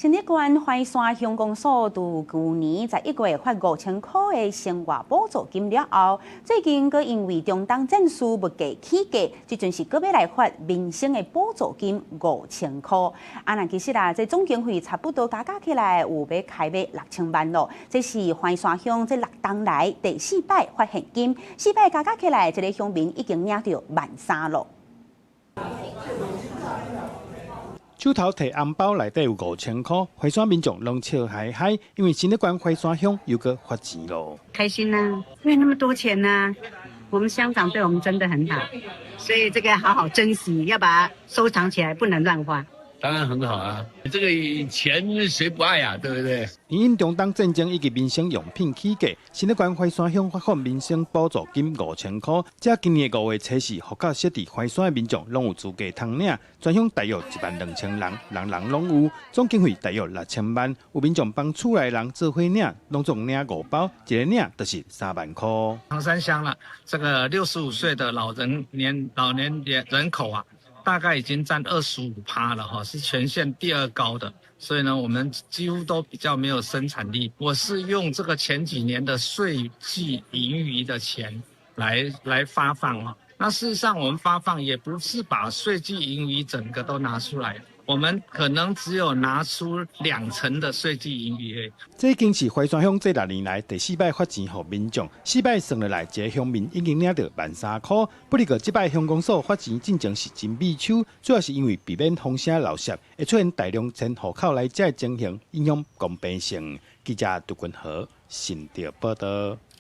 新北縣華山鄉公所在去年在1月發5000塊的生活補助金了後，最近佮因為中檔證書物價起價，即陣是佮要來發民生的補助金5000塊。其實這總經費差不多加起來有要開賣6000萬咯。這是華山鄉這6檔來第4擺發現金，4擺加起來，這個鄉民已經領到13000咯。手頭提紅包內底有5000塊，華山民眾攏笑嗨嗨，因為新北縣華山鄉又個發錢咯。開心啊，因為那麼多錢吶、啊，我們鄉長對我們真的很好，所以這個要好好珍惜，要把它收藏起來，不能亂花。當然很好啊，這個錢誰不愛啊，對不對？因中檔戰爭以及民生用品起價，新北縣華山鄉發放民生補助金5000塊。這今年5月初4，戶口設在華山的民眾攏有資格通領，全鄉大約12000人，人人攏有，總經費大約6000萬。有民眾幫厝內人做伙領，攏總領5包，一個領就是3萬塊。長山鄉了，這個65歲的老年人口啊。大概已經佔25%了哈，是全縣第2高的，所以呢，我們幾乎都比較沒有生產力。我是用這個前幾年的稅季盈餘的錢來發放啊。那事實上，我們發放也不是把稅季盈餘整個都拿出來，我們可能只有拿出2成的稅季盈餘。這已經是華山鄉這6年來第4擺發錢給民眾，4擺算下來，這個鄉民已經領到13000塊。不過這擺鄉公所發錢進程是真秘手，主要是因為避免風聲漏泄，會出現大量遷戶口來這情形，影響公平性。記者杜君和新竹報道。